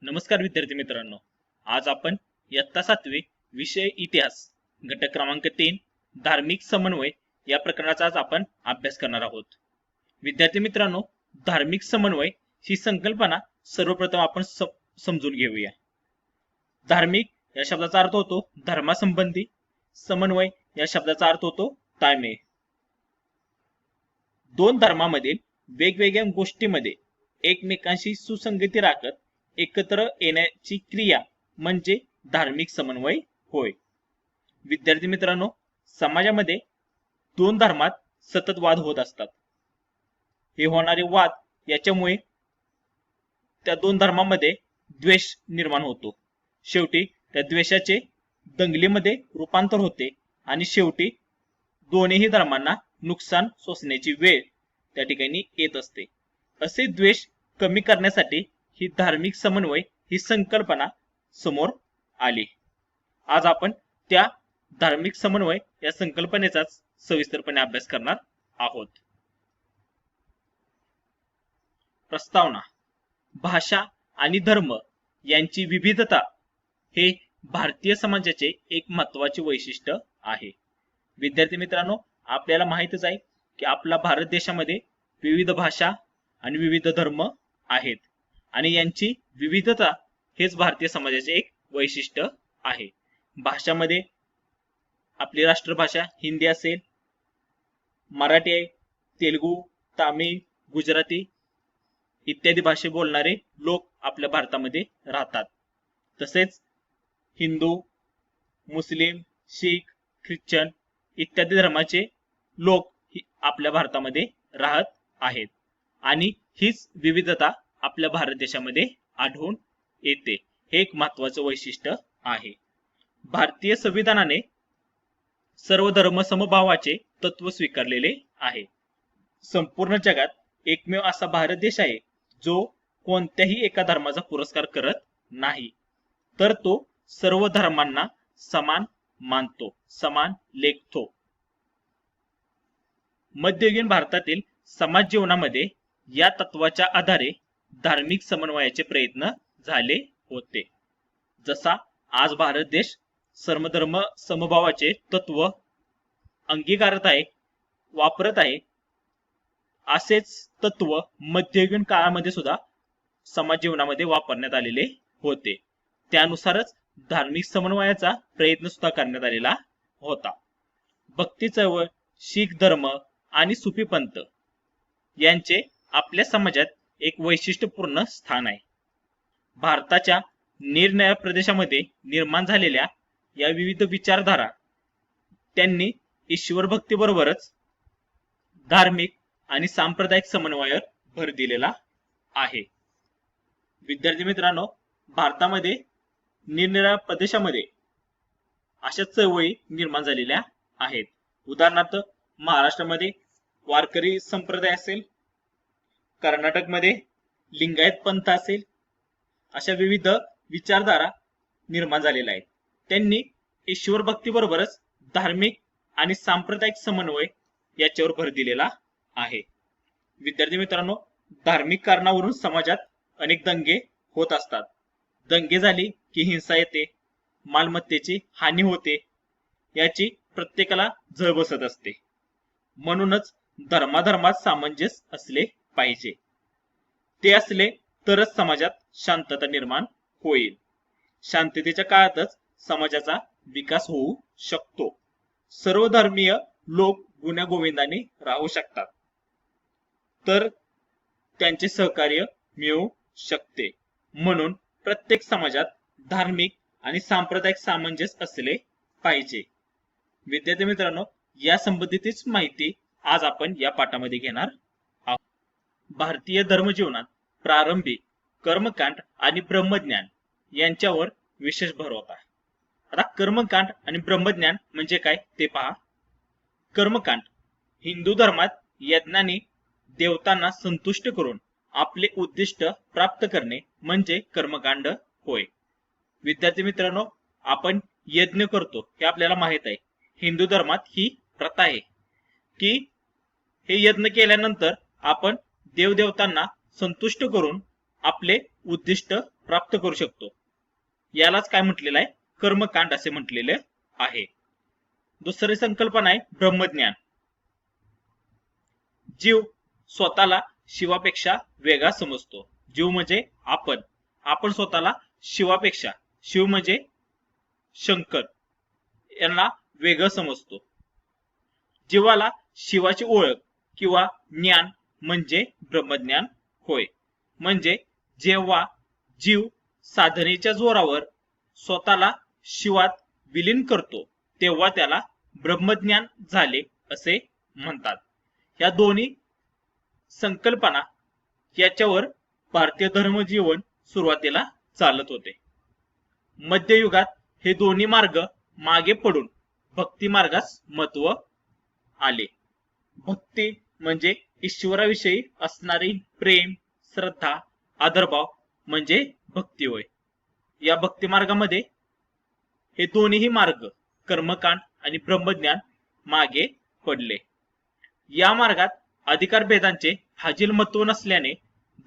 नमस्कार विद्यार्थी मित्रांनो, आज आपण इयत्ता 7वी विषय इतिहास घटक क्रमांक 3 धार्मिक समन्वय या प्रकरणाचा आज आपण अभ्यास करणार आहोत। विद्यार्थी मित्रांनो, धार्मिक समन्वय ही संकल्पना सर्वप्रथम आपण समजून घेऊया। धार्मिक या शब्दाचा अर्थ होतो धर्मासंबंधी, समन्वय या शब्दाचा अर्थ होतो ताळमेळ। दोन धर्मामधील वेगवेगळ्या गोष्टींमध्ये एकमेकांशी सुसंगती राखत एकत्र येण्याची क्रिया म्हणजे धार्मिक समन्वय होय। विद्यार्थी मित्रांनो, समाजामध्ये दोन धर्मात सतत वाद होत असतात। हे होणारे वाद याच्यामुळे त्या दोन धर्मांमध्ये द्वेष निर्माण होतो। शेवटी त्या द्वेषाचे दंगलीमध्ये रूपांतर होते आणि शेवटी दोन्ही धर्मांना नुकसान सोसण्याची वेळ त्या ठिकाणी येत असते। असे द्वेष कमी करण्यासाठी ही धार्मिक समन्वय ही संकल्पना समोर आली। आज आपण त्या धार्मिक समन्वय या संकल्पनेचाच सविस्तरपणे अभ्यास करणार आहोत। प्रस्तावना: भाषा आणि धर्म यांची विविधता हे भारतीय समाजाचे एक महत्त्वाचे वैशिष्ट्य आहे। विद्यार्थी मित्रांनो, आपल्याला माहितच आहे की आपला भारत देशामध्ये विविध भाषा आणि विविध धर्म आहेत आणि यांची विविधता हेच भारतीय समाजाचे एक वैशिष्ट्य आहे। भाषामध्ये आपली राष्ट्रभाषा हिंदी असेल, मराठी आहे, तेलुगू, तामिळ, गुजराती इत्यादी भाषा बोलणारे लोक आपल्या भारतामध्ये राहतात। तसेच हिंदू, मुस्लिम, शीख, ख्रिश्चन इत्यादी धर्माचे लोक आपल्या भारतामध्ये राहत आहेत आणि हीच विविधता आपल्या भारत देशामध्ये आढळून येते। हे एक महत्त्वाचं वैशिष्ट्य आहे। भारतीय संविधानाने सर्व धर्म समभावाचे तत्व स्वीकारलेले आहे। संपूर्ण जगात एकमेव असा भारत देश आहे जो कोणत्याही एका धर्माचा पुरस्कार करत नाही, तर तो सर्व धर्मांना समान मानतो, समान लेखतो। मध्ययुगीन भारतातील समाज जीवनामध्ये या तत्वाच्या आधारे धार्मिक समन्वयाचे प्रयत्न झाले होते। जसा आज भारत देश सर्वधर्म समभावाचे तत्व अंगीकारत आहे, वापरत आहे, असेच तत्व मध्ययुगीन काळामध्ये सुद्धा समाज जीवनामध्ये वापरण्यात आलेले होते। त्यानुसारच धार्मिक समन्वयाचा प्रयत्न सुद्धा करण्यात आलेला होता। भक्ती चळवळ, शीख धर्म आणि सुफी पंथ यांचे आपल्या समाजात एक वैशिष्ट्यपूर्ण स्थान आहे। भारताच्या निरनिराळ्या प्रदेशामध्ये निर्माण झालेल्या या विविध विचारधारा त्यांनी ईश्वर भक्तीबरोबरच धार्मिक आणि सांप्रदायिक समन्वयावर भर दिलेला आहे। विद्यार्थी मित्रांनो, भारतामध्ये निरनिराळ्या प्रदेशामध्ये अशा चळवळी निर्माण झालेल्या आहेत। उदाहरणार्थ महाराष्ट्रामध्ये वारकरी संप्रदाय असेल, कर्नाटकमध्ये लिंगायत पंथ असेल, अशा विविध विचारधारा निर्माण झालेल्या आहेत। त्यांनी ईश्वर भक्तीबरोबरच धार्मिक आणि सांप्रदायिक समन्वय याच्यावर भर दिलेला आहे। विद्यार्थी मित्रांनो, धार्मिक कारणावरून समाजात अनेक दंगे होत असतात। दंगे झाली की हिंसा येते, मालमत्तेची हानी होते, याची प्रत्येकाला झळ बसत असते। म्हणूनच धर्माधर्मात सामंजस्य असले पाहिजे। ते असले तरच समाजात शांतता निर्माण होईल। शांततेच्या काळातच समाजाचा विकास होऊ शकतो। सर्व धर्मीय लोक गुण्यागोविंदाने राहू शकतात, तर त्यांचे सहकार्य मिळू शकते। म्हणून प्रत्येक समाजात धार्मिक आणि सांप्रदायिक सामंजस्य असले पाहिजे। विद्यार्थी मित्रांनो, या संबंधितच माहिती आज आपण या पाठामध्ये घेणार आहोत। भारतीय धर्मजीवनात प्रारंभी कर्मकांड आणि ब्रह्मज्ञान यांच्यावर विशेष भर होता। आता कर्मकांड आणि ब्रह्मज्ञान म्हणजे काय ते पहा। कर्मकांड हिंदू धर्मात यज्ञाने देवतांना संतुष्ट करून आपले उद्दिष्ट प्राप्त करणे म्हणजे कर्मकांड होय। विद्यार्थी मित्रांनो, आपण यज्ञ करतो हे आपल्याला माहित आहे। हिंदू धर्मात ही प्रथा आहे की हे यज्ञ केल्यानंतर आपण देवदेवतांना संतुष्ट करून आपले उद्दिष्ट प्राप्त करू शकतो. यालाच काय म्हटलेलं आहे, कर्मकांड असे म्हटलेले आहे. दुसरी संकल्पना आहे ब्रह्मज्ञान. जीव स्वतःला शिवापेक्षा वेगळा समजतो. जीव म्हणजे आपण स्वतःला शिवापेक्षा, शिव म्हणजे शंकर, यांना वेगळं समजतो. जीवाला शिवाची ओळख किंवा ज्ञान म्हणजे ब्रह्मज्ञान होय. म्हणजे जेव्हा जीव साधनेच्या जोरावर स्वतःला शिवात विलीन करतो तेव्हा त्याला ब्रह्मज्ञान झाले असे म्हणतात. या दोन्ही संकल्पना याच्यावर भारतीय धर्मजीवन सुरुवातीला चालत होते. मध्ययुगात हे दोन्ही मार्ग मागे पडून भक्ती मार्गास महत्व आले. भक्ती म्हणजे ईश्वराविषयी असणारी प्रेम, श्रद्धा, आदरभाव म्हणजे भक्ती होय. या भक्ती मार्गामध्ये हे दोन्ही मार्ग कर्मकांड आणि ब्रह्मज्ञान मागे पडले. या मार्गात अधिकार भेदांचे फाजील महत्व नसल्याने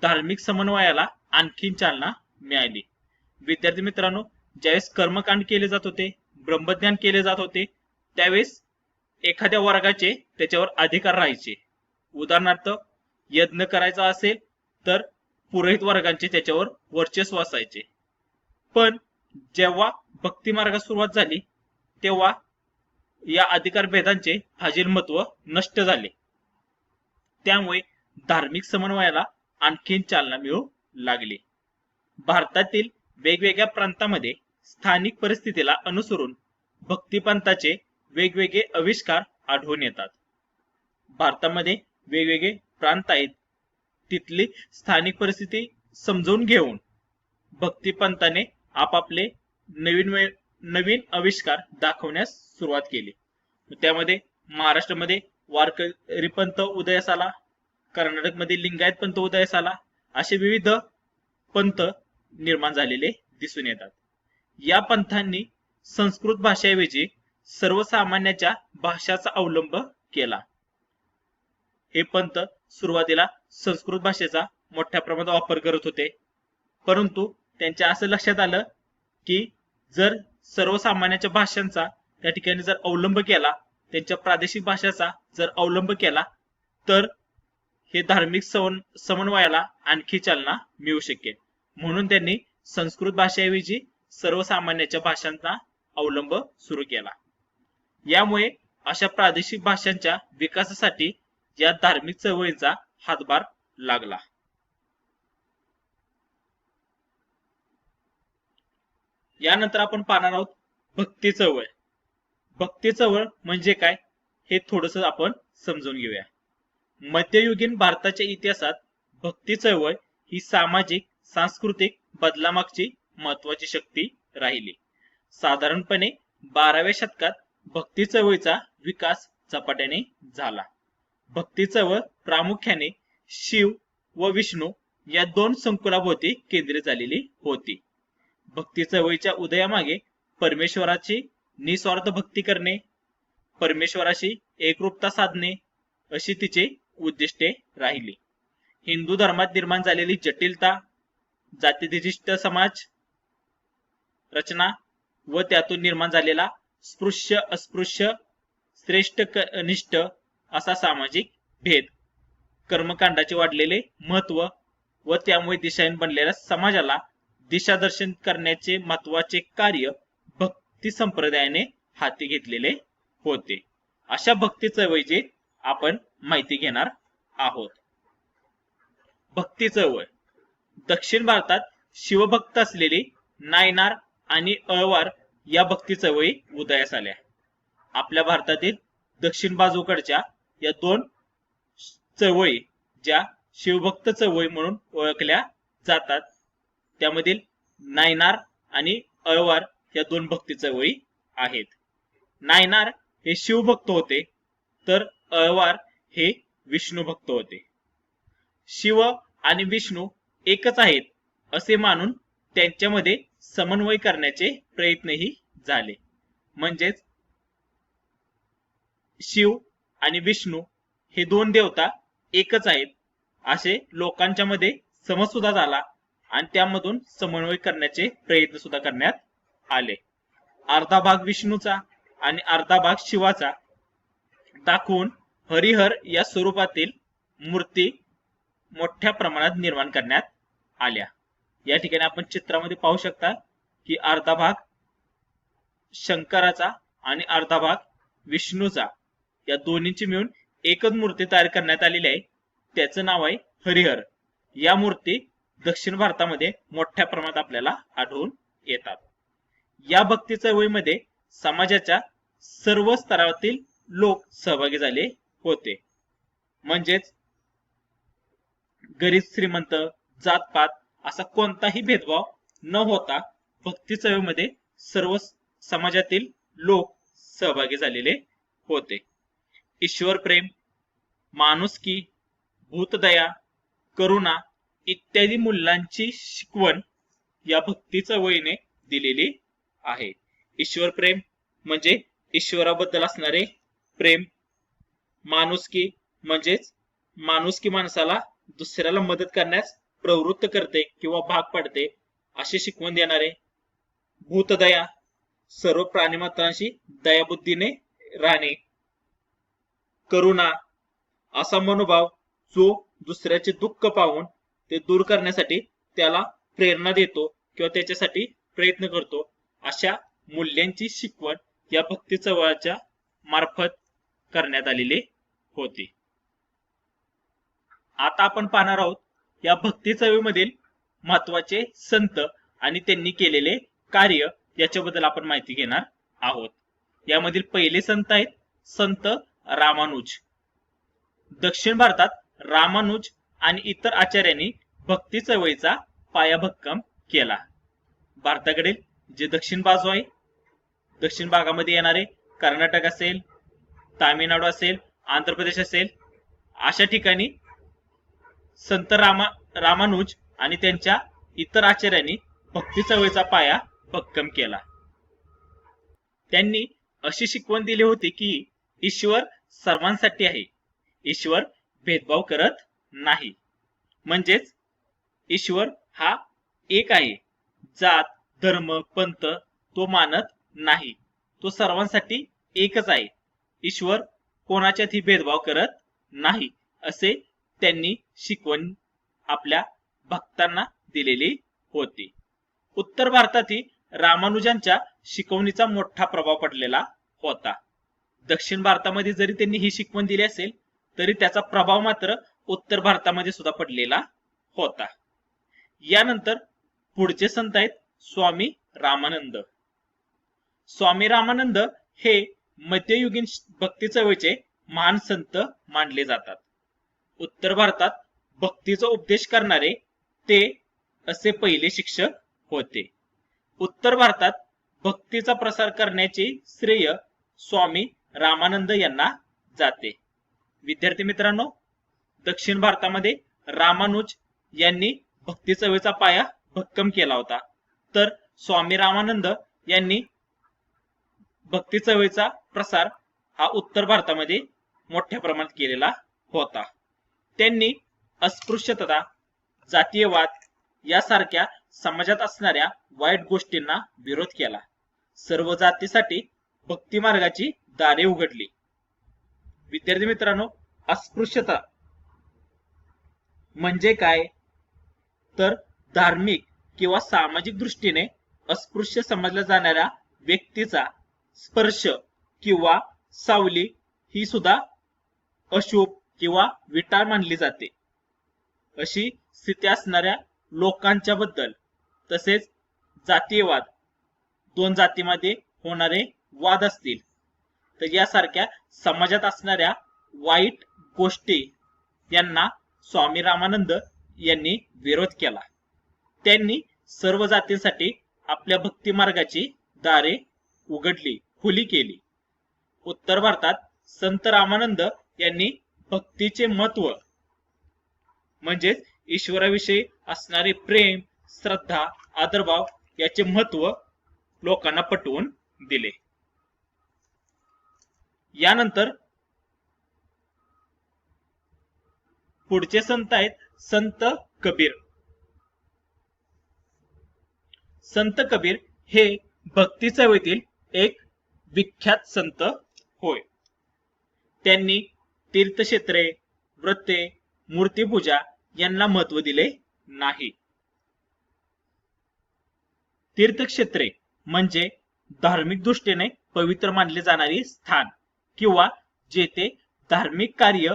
धार्मिक समन्वयाला आणखी चालना मिळाली. विद्यार्थी मित्रांनो, ज्यावेळेस कर्मकांड केले जात होते, ब्रह्मज्ञान केले जात होते, त्यावेळेस एखाद्या वर्गाचे त्याच्यावर अधिकार राहायचे. उदाहरणार्थ यज्ञ करायचा असेल तर पुरोहित वर्गांचे त्याच्यावर वर्चस्व असायचे. पण जेव्हा भक्ती मार्गास सुरुवात झाली तेव्हा या अधिकार भेदांचे फाजील महत्व नष्ट झाले. त्यामुळे धार्मिक समन्वयाला आणखीन चालना मिळू लागली. भारतातील वेगवेगळ्या प्रांतांमध्ये स्थानिक परिस्थितीला अनुसरून भक्तिपंथाचे वेगवेगळे आविष्कार आढळून येतात. भारतामध्ये वेगवेगळे प्रांत आहेत. तिथली स्थानिक परिस्थिती समजून घेऊन भक्तिपंथाने आपापले नवीन आविष्कार दाखवण्यास सुरुवात केली. त्यामध्ये महाराष्ट्रामध्ये वारकरी पंथ उदयास आला, कर्नाटकमध्ये लिंगायत पंथ उदयास आला, असे विविध पंथ निर्माण झालेले दिसून येतात. या पंथांनी संस्कृत भाषेऐवजी सर्वसामान्याच्या भाषाचा अवलंब केला. हे पंथ सुरुवातीला संस्कृत भाषेचा मोठ्या प्रमाणात वापर करत होते, परंतु त्यांच्या असं लक्षात आलं की जर सर्वसामान्याच्या भाषांचा त्या ठिकाणी जर अवलंब केला, त्यांच्या प्रादेशिक भाषाचा जर अवलंब केला, तर हे धार्मिक समन्वयाला आणखी चालना मिळू शकेल. म्हणून त्यांनी संस्कृत भाषेऐवजी सर्वसामान्याच्या भाषांचा अवलंब सुरू केला. यामुळे अशा प्रादेशिक भाषांच्या विकासासाठी या धार्मिक चळवळींचा हातभार लागला. यानंतर आपण पाहणार आहोत भक्ती चळवळ. भक्ती चळवळ म्हणजे काय हे थोडस आपण समजून घेऊया. मध्ययुगीन भारताच्या इतिहासात भक्ती चळवळ ही सामाजिक सांस्कृतिक बदलामागची महत्वाची शक्ती राहिली. साधारणपणे 12व्या शतकात भक्ती चळवळीचा विकास झपाट्याने झाला. भक्ती चळवळ प्रामुख्याने शिव व विष्णू या दोन संकुलाभोवती केंद्रित झालेली होती. भक्ती चळवळीच्या उदयामागे परमेश्वराची निस्वार्थ भक्ती करणे, परमेश्वराशी एकरूपता साधणे अशी तिचे उद्दिष्टे राहिली. हिंदू धर्मात निर्माण झालेली जटिलता, जातीविशिष्ट समाज रचना व त्यातून निर्माण झालेला स्पृश्य अस्पृश्य, श्रेष्ठ कनिष्ठ असा सामाजिक भेद, कर्मकांडाचे वाढलेले महत्व व त्यामुळे दिशाहीन बनलेल्या समाजाला दिशादर्शन करण्याचे महत्वाचे कार्य भक्ती संप्रदायाने हाती घेतलेले होते. अशा भक्ती चळवळीची आपण माहिती घेणार आहोत. भक्ती चळवळ दक्षिण भारतात शिवभक्त असलेली नायनार आणि अळवार या भक्ती चळवळी उदयास आल्या. आपल्या भारतातील दक्षिण बाजूकडच्या या दोन चळवळी ज्या शिवभक्त चळवळी म्हणून ओळखल्या जातात, त्यामधील नायनार आणि अळवार या दोन भक्ती चळवळी आहेत. नायनार हे शिवभक्त होते तर अळवार हे विष्णू भक्त होते. शिव आणि विष्णू एकच आहेत असे मानून त्यांच्यामध्ये समन्वय करण्याचे प्रयत्नही झाले. म्हणजेच शिव आणि विष्णू हे दोन देवता एकच आहेत असे लोकांच्या मध्ये समज सुद्धा झाला आणि त्यामधून समन्वय करण्याचे प्रयत्न सुद्धा करण्यात आले. अर्धा भाग विष्णूचा आणि अर्धा भाग शिवाचा दाखवून हरिहर या स्वरूपातील मूर्ती मोठ्या प्रमाणात निर्माण करण्यात आल्या. या ठिकाणी आपण चित्रामध्ये पाहू शकता की अर्धा भाग शंकराचा आणि अर्धा भाग विष्णूचा या दोन्हींची मिळून एकच मूर्ती तयार करण्यात आलेली आहे. त्याचं नाव आहे हरिहर. या मूर्ती दक्षिण भारतामध्ये मोठ्या प्रमाणात आपल्याला आढळून येतात. या भक्ती चळवळीमध्ये समाजाच्या सर्व स्तरातील लोक सहभागी झाले होते. म्हणजेच गरीब श्रीमंत जातपात असा कोणताही भेदभाव न होता भक्ती चळवळीमध्ये सर्व समाजातील लोक सहभागी झालेले होते. ईश्वर प्रेम, माणुसकी, भूतदया, करुणा इत्यादी मूल्यांची शिकवण या भक्ती चळवळीने दिलेली आहे. ईश्वर प्रेम म्हणजे ईश्वराबद्दल असणारे प्रेम, माणुसकी म्हणजेच माणुसकी माणसाला दुसऱ्याला मदत करण्यास प्रवृत्त करते किंवा भाग पाडते अशी शिकवण देणारे, भूतदया सर्व प्राणीमात्रांशी दयाबुद्धीने राहणे, करुणा असा मनोभाव जो दुसऱ्याचे दुःख पाहून ते दूर करण्यासाठी त्याला प्रेरणा देतो किंवा त्याच्यासाठी प्रयत्न करतो, अशा मूल्यांची शिकवण या भक्ती चळवळीच्या मार्फत करण्यात आलेली होती. आता आपण पाहणार आहोत या भक्ती चळवळीमधील महत्वाचे संत आणि त्यांनी केलेले कार्य याच्याबद्दल आपण माहिती घेणार आहोत. यामधील पहिले संत आहेत संत रामानुज. दक्षिण भारतात रामानुज आणि इतर आचार्यांनी भक्ती चळवळीचा पायाभक्कम केला. भारताकडील जे दक्षिण बाजू आहे, दक्षिण भागामध्ये येणारे कर्नाटक असेल, तामिळनाडू असेल, आंध्र प्रदेश असेल, अशा ठिकाणी संत रामानुज आणि त्यांच्या इतर आचार्यांनी भक्ती चळवळीचा पाया भक्कम केला. त्यांनी अशी शिकवण दिली होती की ईश्वर सर्वांसाठी आहे, ईश्वर भेदभाव करत नाही. म्हणजेच ईश्वर हा एक आहे, जात धर्म पंथ तो मानत नाही, तो सर्वांसाठी एकच आहे. ईश्वर कोणाच्यातही भेदभाव करत नाही असे त्यांनी शिकवण आपल्या भक्तांना दिलेली होती. उत्तर भारतातील रामानुजांच्या शिकवणीचा मोठा प्रभाव पडलेला होता. दक्षिण भारतामध्ये जरी त्यांनी ही शिकवण दिली असेल तरी त्याचा प्रभाव मात्र उत्तर भारतामध्ये सुद्धा पडलेला होता. यानंतर पुढचे संत आहेत स्वामी रामानंद. स्वामी रामानंद हे मध्ययुगीन भक्ती चळवळीचे महान संत मानले जातात. उत्तर भारतात भक्तीचा उपदेश करणारे ते असे पहिले शिक्षक होते. उत्तर भारतात भक्तीचा प्रसार करण्याचे श्रेय स्वामी रामानंद यांना जाते. विद्यार्थी मित्रांनो, दक्षिण भारतामध्ये रामानुज यांनी भक्ती चळवळीचा पाया भक्कम केला होता, तर स्वामी रामानंद यांनी भक्ती चळवळीचा प्रसार हा उत्तर भारतामध्ये मोठ्या प्रमाणात केलेला होता. त्यांनी अस्पृश्यता, जातीयवाद यासारख्या समाजात असणाऱ्या वाईट गोष्टींना विरोध केला. सर्व जातीसाठी भक्ती मार्गाची दारे उघडली. विद्यार्थी मित्रांनो, अस्पृश्यता म्हणजे काय? तर धार्मिक किंवा सामाजिक दृष्टीने अस्पृश्य समजल्या जाणाऱ्या व्यक्तीचा स्पर्श किंवा सावली ही सुद्धा अशुभ किंवा विटाळ मानली जाते. अशी स्थिती असणाऱ्या लोकांच्या बद्दल, तसेच जातीयवाद, दोन जातीमध्ये होणारे वाद असतील, तर यासारख्या समाजात असणाऱ्या वाईट गोष्टी यांना स्वामी रामानंद यांनी विरोध केला. त्यांनी सर्व जातींसाठी आपल्या भक्ती मार्गाची दारे उघडली, खुली केली. उत्तर भारतात संत रामानंद यांनी भक्तीचे महत्व म्हणजेच ईश्वराविषयी असणारे प्रेम, श्रद्धा, आदरभाव याचे महत्व लोकांना पटवून दिले. यानंतर पुढचे संत आहेत संत कबीर. संत कबीर हे भक्ती चळवळीतील एक विख्यात संत होय. त्यांनी तीर्थक्षेत्रे, व्रते, मूर्तिपूजा यांना महत्व दिले नाही. तीर्थक्षेत्रे म्हणजे धार्मिक दृष्टीने पवित्र मानले जाणारी स्थान किंवा जेथे धार्मिक कार्य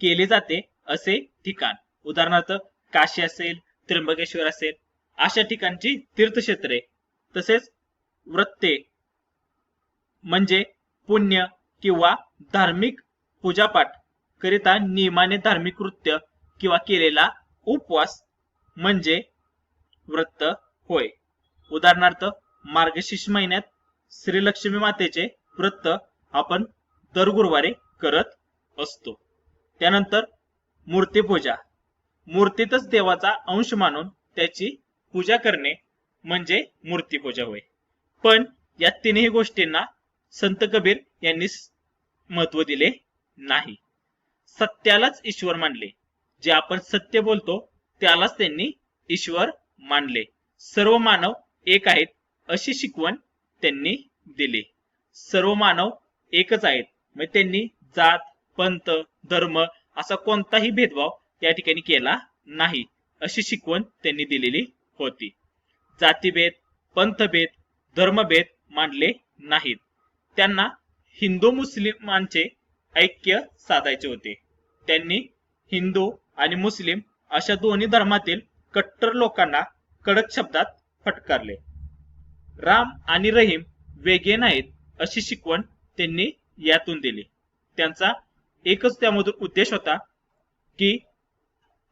केले जाते असे ठिकाण. उदाहरणार्थ काशी असेल, त्र्यंबकेश्वर असेल, अशा ठिकाणची तीर्थक्षेत्रे. तसेच व्रते म्हणजे पुण्य किंवा धार्मिक पूजापाठ करिता नियमाने धार्मिक कृत्य किंवा केलेला उपवास म्हणजे व्रत होय. उदाहरणार्थ मार्गशीर्ष महिन्यात श्री लक्ष्मी मातेचे व्रत आपण दर गुरुवारी करत असतो. त्यानंतर मूर्तिपूजा, मूर्तीतच देवाचा अंश मानून त्याची पूजा करणे म्हणजे मूर्तिपूजा होय. पण या तिन्ही गोष्टींना संत कबीर यांनी महत्व दिले नाही. सत्यालाच ईश्वर मानले. जे आपण सत्य बोलतो त्यालाच त्यांनी ईश्वर मानले. सर्व मानव एक आहेत अशी शिकवण त्यांनी दिली. सर्व मानव एकच आहेत, म्हणजे त्यांनी जात, पंथ, धर्म असा कोणताही भेदभाव या ठिकाणी केला नाही अशी शिकवण त्यांनी दिलेली होती. जातीभेद, पंथभेद, धर्मभेद मानले नाहीत. त्यांना हिंदू मुस्लिमांचे ऐक्य साधायचे होते. त्यांनी हिंदू आणि मुस्लिम अशा दोन्ही धर्मातील कट्टर लोकांना कडक शब्दात फटकारले. राम आणि रहीम वेगळे नाहीत अशी शिकवण त्यांनी यातून दिली. त्यांचा एकच त्यामधून उद्देश होता की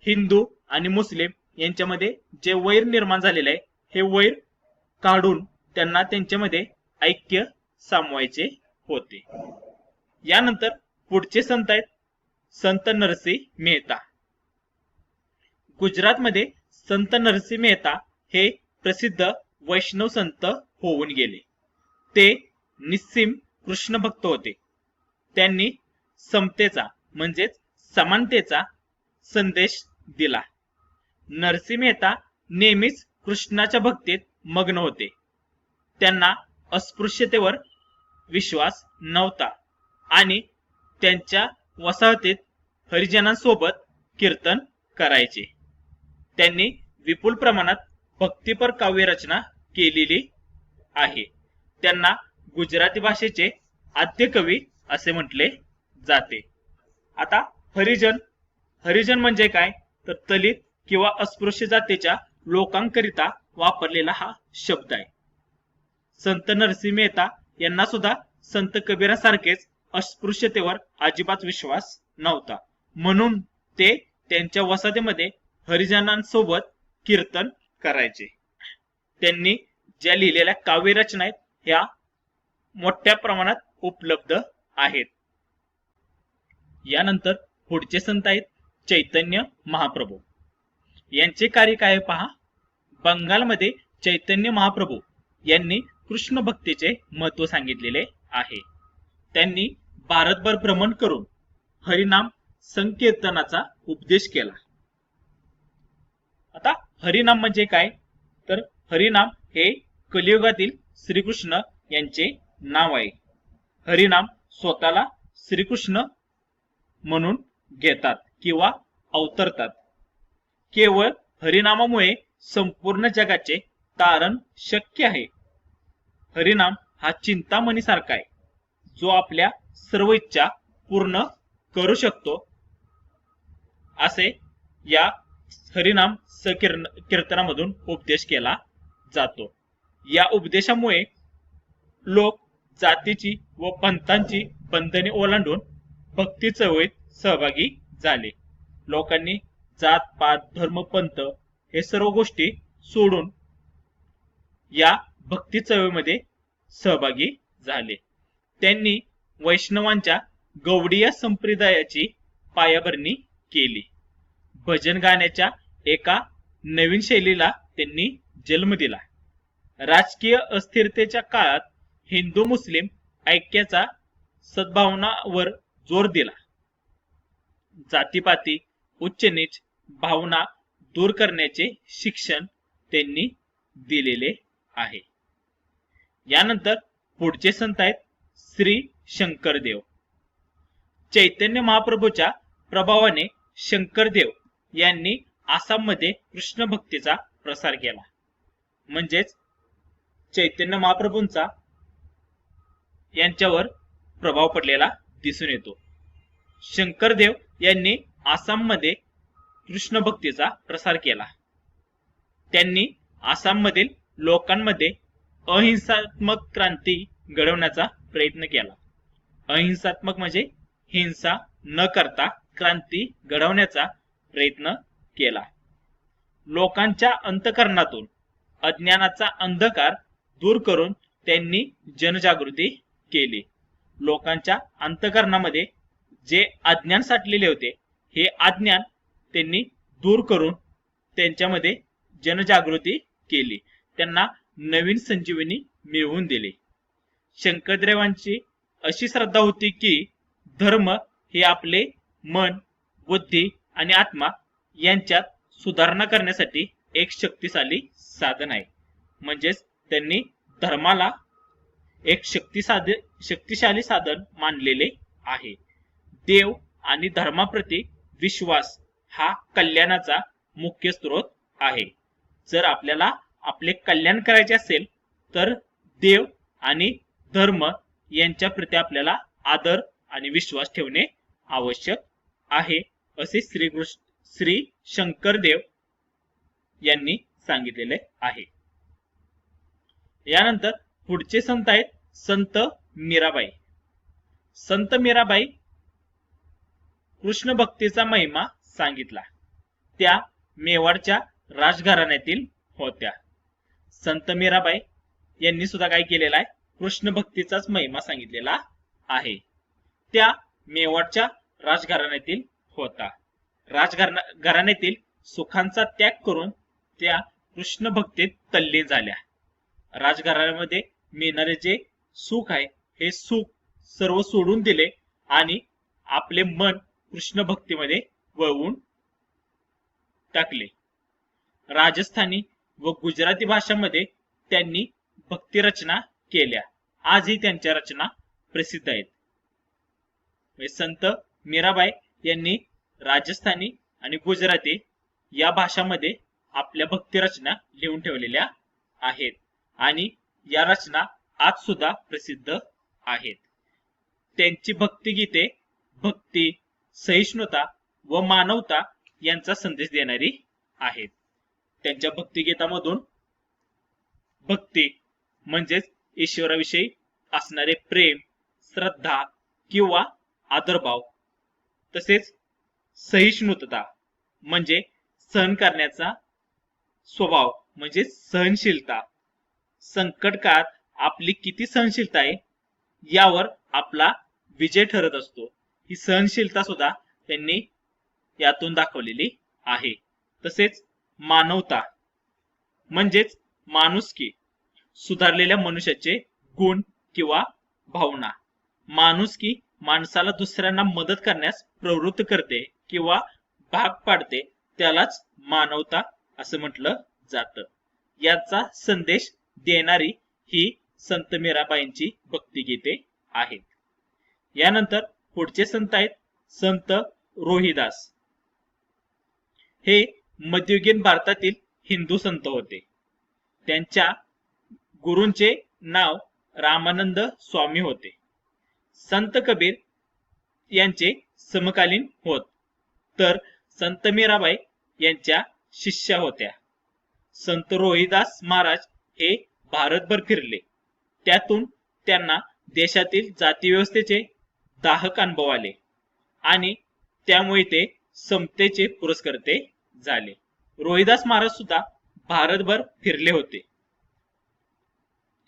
हिंदू आणि मुस्लिम यांच्यामध्ये जे वैर निर्माण झालेले आहे हे वैर काढून त्यांना त्यांच्यामध्ये ऐक्य सामवायचे होते. यानंतर पुढचे संत आहेत संत नरसिंह मेहता. गुजरातमध्ये संत नरसिंह मेहता हे प्रसिद्ध वैष्णव संत होऊन गेले. ते निस्सीम कृष्ण भक्त होते. त्यांनी समतेचा म्हणजेच समानतेचा संदेश दिला. नरसिंह मेहता नेहमीच कृष्णाच्या भक्तीत मग्न होते. त्यांना अस्पृश्यतेवर विश्वास नव्हता आणि त्यांच्या वसाहतीत हरिजनांसोबत कीर्तन करायचे. त्यांनी विपुल प्रमाणात भक्तिपर काव्य रचना केलेली आहे. त्यांना गुजराती भाषेचे आद्य कवी असे म्हटले जाते. आता हरिजन म्हणजे काय तर दलित किंवा अस्पृश्य जातीच्या लोकांकरिता वापरलेला हा शब्द आहे. संत नरसिंह मेहता यांना सुद्धा संत कबीरासारखेच अस्पृश्यतेवर अजिबात विश्वास नव्हता. म्हणून ते त्यांच्या वसाहतीमध्ये हरिजनांसोबत कीर्तन करायचे. त्यांनी ज्या लिहिलेल्या काव्य रचना आहेत ह्या मोठ्या प्रमाणात उपलब्ध आहेत. यानंतर पुढचे संत आहेत चैतन्य महाप्रभू. यांचे कार्य काय पहा. बंगालमध्ये चैतन्य महाप्रभू यांनी कृष्ण भक्तीचे महत्व सांगितलेले आहे. त्यांनी भारतभर भ्रमण करून हरिनाम संकीर्तनाचा उपदेश केला. आता हरिनाम म्हणजे काय तर हरिनाम हे कलियुगातील श्रीकृष्ण यांचे नाव आहे. हरिनाम स्वतःला श्रीकृष्ण म्हणून घेतात किंवा अवतरतात. केवळ हरिनामामुळे संपूर्ण जगाचे तारण शक्य आहे. हरिनाम हा चिंतामणी सारखा आहे जो आपल्या सर्व इच्छा पूर्ण करू शकतो असे या हरिनाम कीर्तनामधून उपदेश केला जातो. या उपदेशामुळे लोक जातीची व पंथांची बंधने ओलांडून भक्ती चळवळीत सहभागी झाले. लोकांनी जात पात धर्म पंथ हे सर्व गोष्टी सोडून या भक्ती चळवळीमध्ये सहभागी झाले. त्यांनी वैष्णवांच्या गौडीय संप्रदायाची पायाभरणी केली. भजन गाण्याच्या एका नवीन शैलीला त्यांनी जन्म दिला. राजकीय अस्थिरतेच्या काळात हिंदू मुस्लिम ऐक्याचा सद्भावनावर जोर दिला. जातीपाती उच्च नीच भावना दूर करण्याचे शिक्षण त्यांनी दिलेले आहे. यानंतर पुढचे संत आहेत श्री शंकरदेव. चैतन्य महाप्रभूच्या प्रभावाने शंकरदेव यांनी आसाममध्ये कृष्ण भक्तीचा प्रसार केला. म्हणजेच चैतन्य महाप्रभूंचा यांच्यावर प्रभाव पडलेला दिसून येतो. शंकरदेव यांनी आसाममध्ये कृष्ण भक्तीचा प्रसार केला. त्यांनी आसाममधील लोकांमध्ये अहिंसात्मक क्रांती घडवण्याचा प्रयत्न केला. अहिंसात्मक म्हणजे हिंसा न करता क्रांती घडवण्याचा प्रयत्न केला. लोकांच्या अंतःकरणातून अज्ञानाचा अंधकार दूर करून त्यांनी जनजागृती केली. लोकांच्या अंतःकरणामध्ये जे अज्ञान साठलेले होते हे अज्ञान त्यांनी दूर करून त्यांच्यामध्ये जनजागृती केली. त्यांना नवीन संजीवनी मिळवून दिली. शंकरदेवांची अशी श्रद्धा होती की धर्म हे आपले मन, बुद्धी आणि आत्मा यांच्यात सुधारणा करण्यासाठी एक शक्तिशाली साधन आहे. म्हणजेच त्यांनी धर्माला एक शक्तिशाली साधन मानलेले आहे. देव आणि धर्माप्रती विश्वास हा कल्याणाचा मुख्य स्रोत आहे. जर आपल्याला आपले कल्याण करायचे असेल तर देव आणि धर्म यांच्या प्रती आपल्याला आदर आणि विश्वास ठेवणे आवश्यक आहे, असे श्री शंकरदेव यांनी सांगितलेले आहे. यानंतर पुढचे संत आहेत संत मीराबाई. संत मीराबाई कृष्ण भक्तीचा महिमा सांगितला. त्या मेवाडच्या राजघराण्यातील होत्या. संत मीराबाई यांनी सुद्धा काय केलेला आहे, कृष्ण भक्तीचाच महिमा सांगितलेला आहे. त्या मेवाडच्या राजघराण्यातील होता. राजघराण्यातील सुखांचा त्याग करून त्या कृष्ण भक्तीत तल्लीन झाल्या. राजघराण्यामध्ये मिळणारे जे सुख आहे हे सुख सर्व सोडून दिले आणि आपले मन कृष्ण भक्तीमध्ये वळवून टाकले. राजस्थानी व गुजराती भाषांमध्ये त्यांनी भक्ती रचना केल्या. आजही त्यांच्या रचना प्रसिद्ध आहेत. संत मीराबाई यांनी राजस्थानी आणि गुजराती या भाषांमध्ये आपल्या भक्ती रचना लिहून ठेवलेल्या आहेत आणि या रचना आज सुद्धा प्रसिद्ध आहेत. त्यांची भक्तिगीते भक्ती, सहिष्णुता व मानवता यांचा संदेश देणारी आहेत. त्यांच्या भक्तिगीतामधून भक्ती म्हणजेच ईश्वराविषयी असणारे प्रेम, श्रद्धा किंवा आदरभाव, तसेच सहिष्णुता म्हणजे सहन करण्याचा स्वभाव म्हणजे सहनशीलता, संकट काळात आपली किती सहनशीलता आहे यावर आपला विजय ठरत असतो. ही सहनशीलता सुद्धा त्यांनी यातून दाखवलेली आहे. तसेच मानवता म्हणजेच माणुसकी, सुधारलेल्या मनुष्याचे गुण किंवा भावना. माणुसकी माणसाला दुसऱ्यांना मदत करण्यास प्रवृत्त करते किंवा भाग पाडते, त्यालाच मानवता असं म्हटलं जातं. याचा संदेश देणारी ही संत मीराबाईंची भक्तिगीते आहेत. यानंतर पुढचे संत आहेत संत रोहिदास. हे मध्ययुगीन भारतातील हिंदू संत होते. त्यांच्या गुरूंचे नाव रामानंद स्वामी होते. संत कबीर यांचे समकालीन होत, तर संत मीराबाई यांच्या शिष्या होत्या. संत रोहिदास महाराज हे भारतभर फिरले. त्यातून त्यांना देशातील जाती व्यवस्थेचे दाहक अनुभव आले आणि त्यामुळे ते समतेचे पुरस्कर्ते झाले. रोहिदास महाराज सुद्धा भारतभर फिरले होते.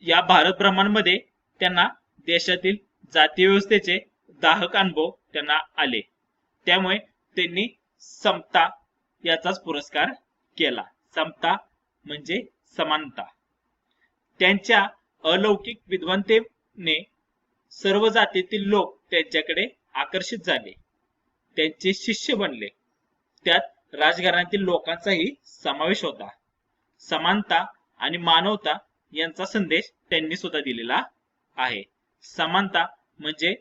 या भारत भ्रमणामध्ये त्यांना देशातील जाती व्यवस्थेचे दाहक अनुभव त्यांना आले. त्यामुळे त्यांनी समता याचाच पुरस्कार केला. समता म्हणजे समानता. त्यांच्या अलौकिक विद्वत्तेने सर्व जातीतील लोक त्यांच्याकडे आकर्षित झाले, त्यांचे शिष्य बनले. त्यात राजघराण्यातील लोकांचाही समावेश होता. समानता आणि मानवता यांचा संदेश त्यांनी सुद्धा दिलेला आहे. समानता म्हणजे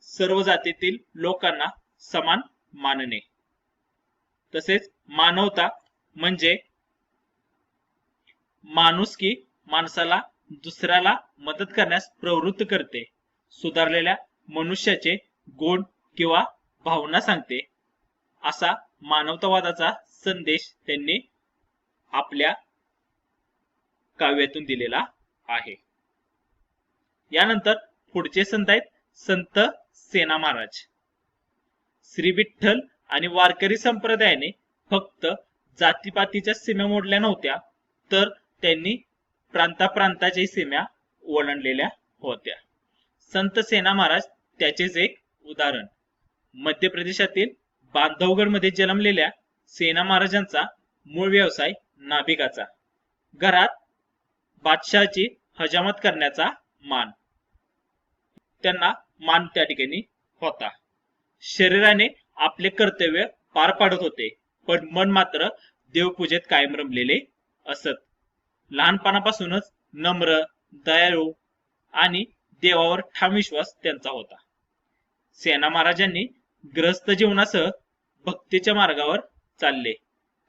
सर्व जातीतील लोकांना समान मानणे. तसेच मानवता म्हणजे माणुसकी माणसाला दुसऱ्याला मदत करण्यास प्रवृत्त करते, सुधारलेल्या मनुष्याचे गुण किंवा भावना सांगते, असा मानवतावादाचा संदेश त्यांनी आपल्या काव्यातून दिलेला आहे. यानंतर पुढचे संत आहेत संत सेना महाराज. श्री विठ्ठल आणि वारकरी संप्रदायाने फक्त जातीपातीच्या सीमा मोडल्या नव्हत्या, तर त्यांनी प्रांताप्रांताच्या सीमा ओलांडलेल्या होत्या. संत सेना महाराज त्याचेच एक उदाहरण. मध्य प्रदेशातील बांधवगड मध्ये जन्मलेल्या सेना महाराजांचा मूळ व्यवसाय नाभिकाचा. घरात बादशहाची हजामत करण्याचा मान त्यांना त्या ठिकाणी होता. शरीराने आपले कर्तव्य पार पाडत होते, पण मन मात्र देवपूजेत कायम रमलेले असत. लहानपणापासूनच नम्र, दयाळू आणि देवावर ठाम विश्वास त्यांचा होता. सेना महाराजांनी ग्रहस्थ जीवनासह भक्तीच्या मार्गावर चालले.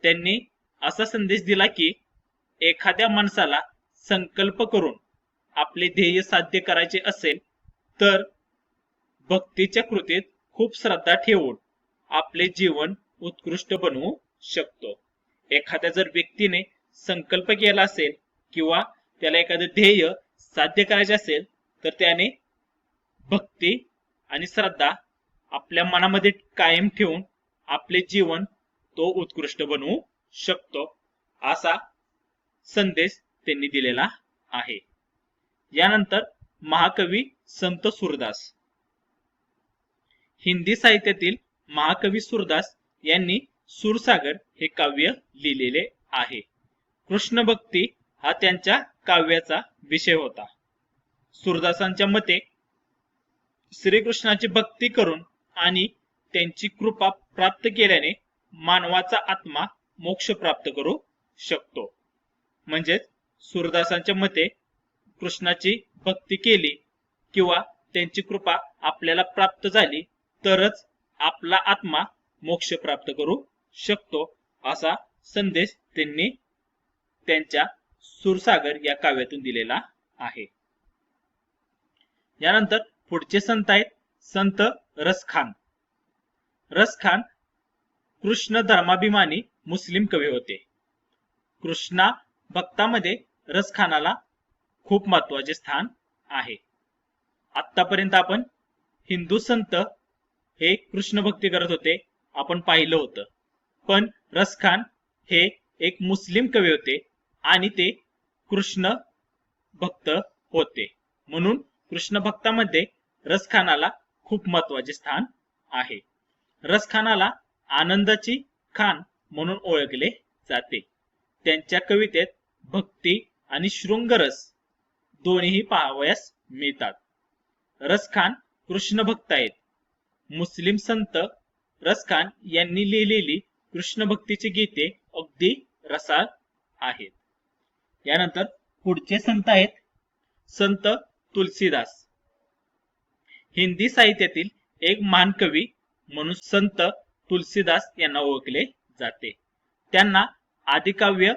त्यांनी असा संदेश दिला की एखाद्या माणसाला संकल्प करून आपले ध्येय साध्य करायचे असेल तर भक्तीच्या कृतीत खूप श्रद्धा ठेवून आपले जीवन उत्कृष्ट बनवू शकतो. एखाद्या जर व्यक्तीने संकल्प केला असेल किंवा त्याला एखादं ध्येय साध्य करायचे असेल तर त्याने भक्ती आणि श्रद्धा आपल्या मनामध्ये कायम ठेवून आपले जीवन तो उत्कृष्ट बनवू शकतो, असा संदेश त्यांनी दिलेला आहे. यानंतर महाकवी संत सूरदास. हिंदी साहित्यातील महाकवी सूरदास यांनी सूरसागर हे काव्य लिहिलेले आहे. कृष्ण भक्ती हा त्यांच्या काव्याचा विषय होता. सूरदासांच्या मते श्रीकृष्णाची भक्ती करून आणि त्यांची कृपा प्राप्त केल्याने मानवाचा आत्मा मोक्ष प्राप्त करू शकतो. म्हणजेच सूरदासांच्या मते कृष्णाची भक्ती केली किंवा त्यांची कृपा आपल्याला प्राप्त झाली तरच आपला आत्मा मोक्ष प्राप्त करू शकतो, असा संदेश त्यांनी त्यांच्या सूरसागर या काव्यातून दिलेला आहे. यानंतर पुढचे संत आहेत संत रसखान. रसखान कृष्ण धर्माभिमानी मुस्लिम कवी होते. कृष्णा भक्तामध्ये रसखानाला खूप महत्वाचे स्थान आहे. आतापर्यंत आपण हिंदू संत हे कृष्ण भक्ती करत होते आपण पाहिलं होतं, पण रसखान हे एक मुस्लिम कवी होते आणि ते कृष्ण भक्त होते. म्हणून कृष्ण भक्तामध्ये रसखानाला खूप महत्वाचे स्थान आहे. रसखानाला आनंदाची खान म्हणून ओळखले जाते. त्यांच्या कवितेत भक्ती आणि शृंगरस दोन्हीही पाहावयास मिळतात. रसखान कृष्ण भक्त आहेत. मुस्लिम संत रसखान यांनी लिहिलेली कृष्ण भक्तीची गीते अगदी रसाळ आहेत. यानंतर पुढचे संत आहेत संत तुलसीदास. हिंदी साहित्यातील एक महान कवी म्हणून संत तुलसीदास यांना ओळखले जाते. त्यांना आदिकाव्य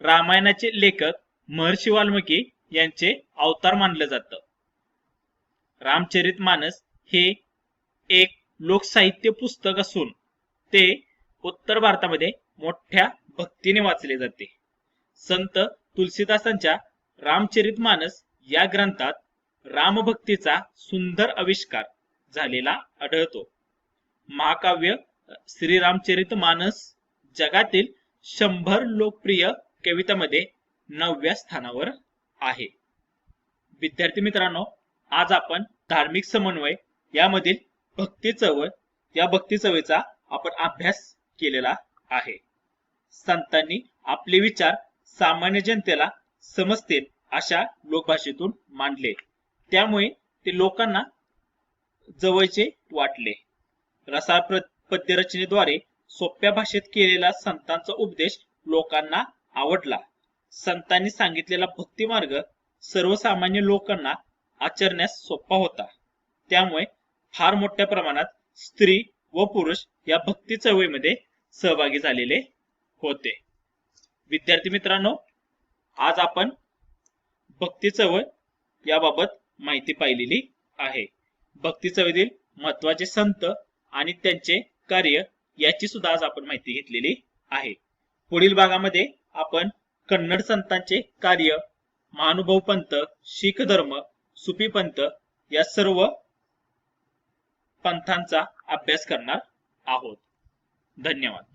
रामायणाचे लेखक महर्षी वाल्मिकी यांचे अवतार मानलं जातं. रामचरितमानस हे एक लोकसाहित्य पुस्तक असून ते उत्तर भारतामध्ये मोठ्या भक्तीने वाचले जाते. संत तुलसीदासांच्या रामचरितमानस या ग्रंथात रामभक्तीचा सुंदर आविष्कार झालेला आढळतो. महाकाव्य श्री रामचरितमानस जगातील 100 लोकप्रिय कवितांमध्ये 9व्या स्थानावर आहे. विद्यार्थी मित्रांनो, आज आपण धार्मिक समन्वय यामधील भक्ती चळवळ या भक्ती चळवळीचा आपण अभ्यास केलेला आहे. संतांनी आपले विचार सामान्य जनतेला समजतील अशा लोकभाषेतून मांडले, त्यामुळे ते लोकांना जवळचे वाटले. रसाळ पद्यरचनेद्वारे सोप्या भाषेत केलेला संतांचा उपदेश लोकांना आवडला. संतांनी सांगितलेला भक्ती मार्ग सर्वसामान्य लोकांना आचरण्यास सोपा होता. त्यामुळे फार मोठ्या प्रमाणात स्त्री व पुरुष या भक्ती चळवळीमध्ये सहभागी झालेले होते. विद्यार्थी मित्रांनो, आज आपण भक्ती चळवळ याबाबत माहिती पाहिलेली आहे. भक्ती चळवळीतील महत्वाचे संत आणि त्यांचे कार्य याची सुद्धा आज आपण माहिती घेतलेली आहे. पुढील भागामध्ये आपण कन्नड संतांचे कार्य, महानुभव पंथ, शीख धर्म, सुफी पंथ या सर्व पंथांचा अभ्यास करणार आहोत. धन्यवाद.